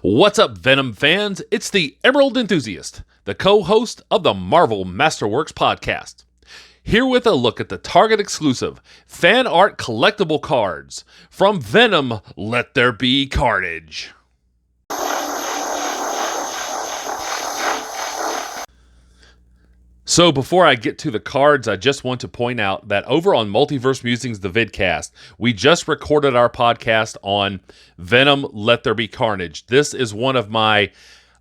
What's up, Venom fans? It's the Emerald Enthusiast, the co-host of the Marvel Masterworks podcast. Here with a look at the Target exclusive fan art collectible cards from Venom Let There Be Carnage. So before I get to the cards, I just want to point out that over on Multiverse Musings, the Vidcast, we just recorded our podcast on Venom Let There Be Carnage. This is one of my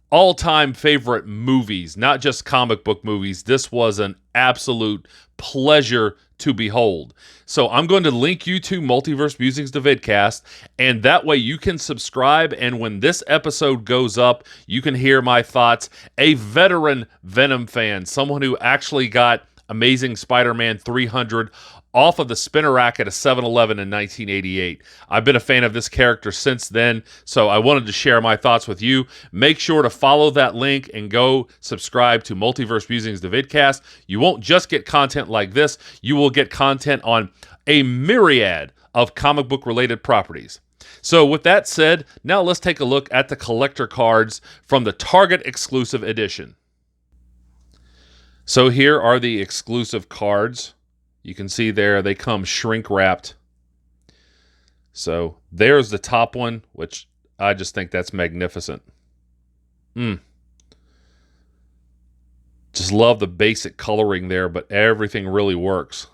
all-time favorite movies, not just comic book movies. This was an absolute pleasure to behold. So I'm going to link you to Multiverse Musings, the Vidcast, and that way you can subscribe, and when this episode goes up, you can hear my thoughts. A veteran Venom fan, someone who actually got Amazing Spider-Man 300 off of the spinner rack at a 7-Eleven in 1988. I've been a fan of this character since then, so I wanted to share my thoughts with you. Make sure to follow that link and go subscribe to Multiverse Musings, the Vidcast. You won't just get content like this, you will get content on a myriad of comic book related properties. So with that said, now let's take a look at the collector cards from the Target exclusive edition. So here are the exclusive cards. You can see there they come shrink wrapped. So there's the top one, which I just think that's magnificent. Just love the basic coloring there, but everything really works.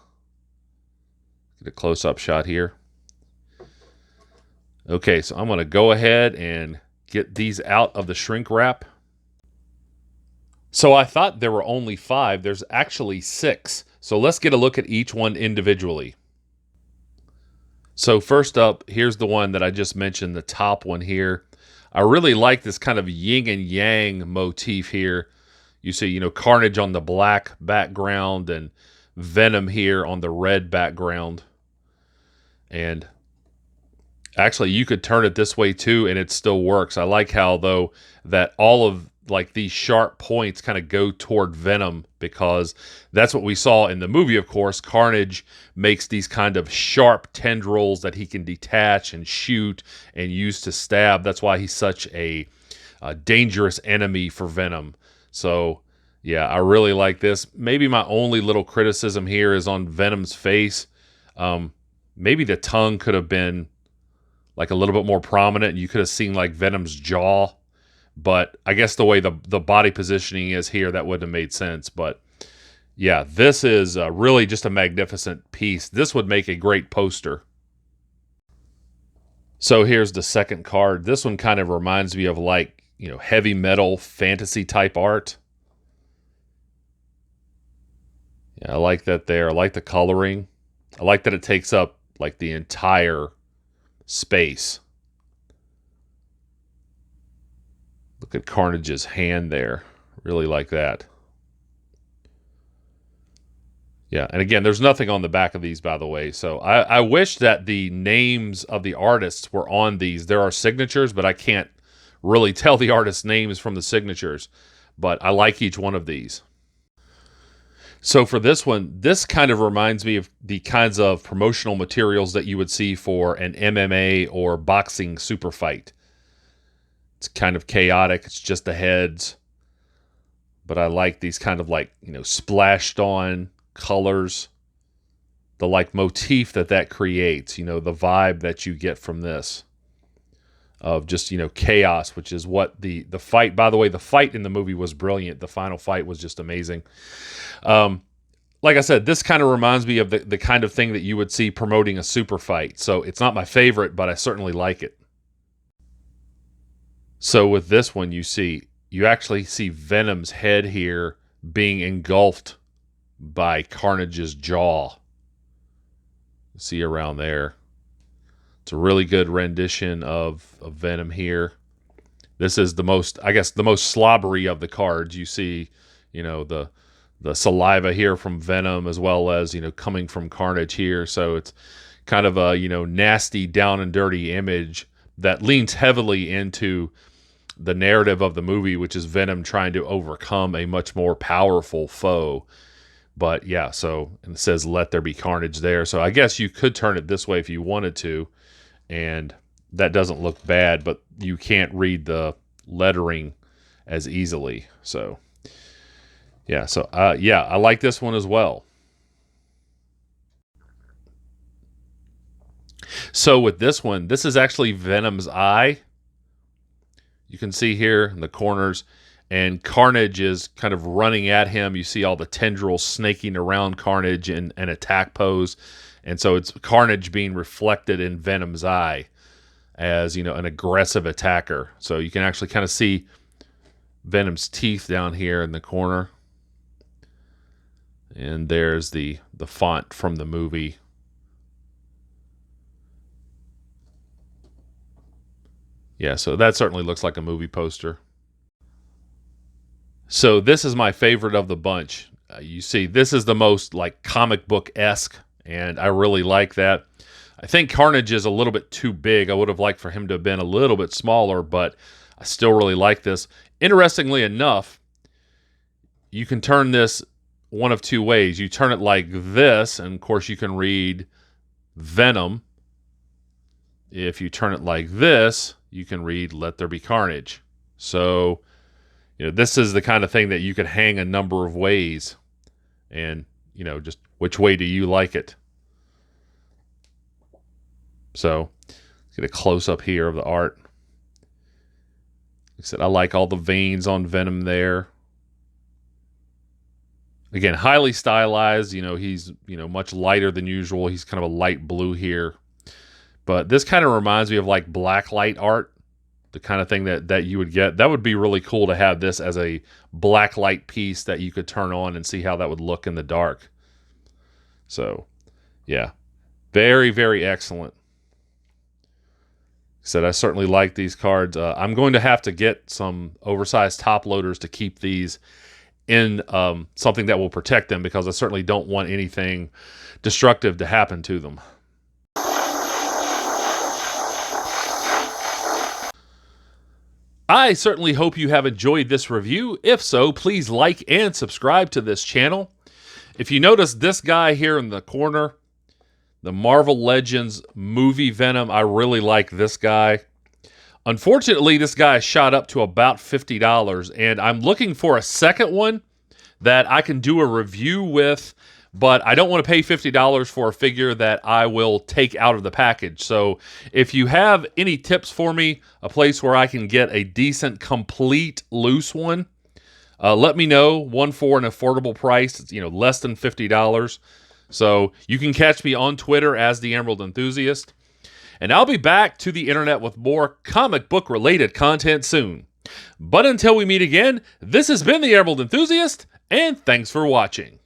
Get a close-up shot here. Okay, so I'm going to go ahead and get these out of the shrink wrap. So I thought there were only 5. There's actually 6. So let's get a look at each one individually. So first up, here's the one that I just mentioned, the top one here. I really like this kind of yin and yang motif here. You see, Carnage on the black background and Venom here on the red background. And actually, you could turn it this way too, and it still works. I like how, though, that all of these sharp points kind of go toward Venom, because that's what we saw in the movie, of course. Carnage makes these kind of sharp tendrils that he can detach and shoot and use to stab. That's why he's such a dangerous enemy for Venom. So, yeah, I really like this. Maybe my only little criticism here is on Venom's face. Maybe the tongue could have been a little bit more prominent, and you could have seen Venom's jaw. But I guess the way the body positioning is here, that wouldn't have made sense. But yeah, this is really just a magnificent piece. This would make a great poster. So here's the second card. This one kind of reminds me of heavy metal fantasy type art. Yeah, I like that there. I like the coloring. I like that it takes up the entire space. Look at Carnage's hand there. Really like that. Yeah, and again, there's nothing on the back of these, by the way. So I wish that the names of the artists were on these. There are signatures, but I can't really tell the artists' names from the signatures. But I like each one of these. So for this one, this kind of reminds me of the kinds of promotional materials that you would see for an MMA or boxing super fight. It's kind of chaotic. It's just the heads. But I like these kind of splashed on colors. The motif that creates, the vibe that you get from this. Of just, chaos, which is what the fight, by the way, the fight in the movie was brilliant. The final fight was just amazing. Like I said, this kind of reminds me of the kind of thing that you would see promoting a super fight. So it's not my favorite, but I certainly like it. So with this one, you actually see Venom's head here being engulfed by Carnage's jaw. See around there. It's a really good rendition of Venom here. This is the most slobbery of the cards. You see, the saliva here from Venom, as well as, coming from Carnage here. So it's kind of a, nasty, down and dirty image that leans heavily into the narrative of the movie, which is Venom trying to overcome a much more powerful foe. But yeah, so and it says "Let there be carnage" there. So I guess you could turn it this way if you wanted to, and that doesn't look bad. But you can't read the lettering as easily. So yeah, yeah, I like this one as well. So with this one, this is actually Venom's eye. You can see here in the corners, and Carnage is kind of running at him. You see all the tendrils snaking around Carnage in an attack pose. And so it's Carnage being reflected in Venom's eye as, you know, an aggressive attacker. So you can actually kind of see Venom's teeth down here in the corner. And there's the font from the movie. Yeah, so that certainly looks like a movie poster. So this is my favorite of the bunch. You see, this is the most like comic book-esque, and I really like that. I think Carnage is a little bit too big. I would have liked for him to have been a little bit smaller, but I still really like this. Interestingly enough, you can turn this one of two ways. You turn it like this, and of course you can read Venom. If you turn it like this, you can read Let There Be Carnage. So, you know, this is the kind of thing that you could hang a number of ways. And, you know, just which way do you like it? So, let's get a close-up here of the art. Like I said, I like all the veins on Venom there. Again, highly stylized. You know, he's, you know, much lighter than usual. He's kind of a light blue here. But this kind of reminds me of like blacklight art, the kind of thing that you would get. That would be really cool to have this as a blacklight piece that you could turn on and see how that would look in the dark. So, yeah, very, very excellent. Said I certainly like these cards. I'm going to have to get some oversized top loaders to keep these in something that will protect them, because I certainly don't want anything destructive to happen to them. I certainly hope you have enjoyed this review. If so, please like and subscribe to this channel. If you notice this guy here in the corner, the Marvel Legends movie Venom, I really like this guy. Unfortunately, this guy shot up to about $50, and I'm looking for a second one that I can do a review with, but I don't want to pay $50 for a figure that I will take out of the package. So if you have any tips for me, a place where I can get a decent, complete, loose one, let me know. One for an affordable price, it's, you know, less than $50. So you can catch me on Twitter as the Emerald Enthusiast. And I'll be back to the internet with more comic book related content soon. But until we meet again, this has been the Emerald Enthusiast, and thanks for watching.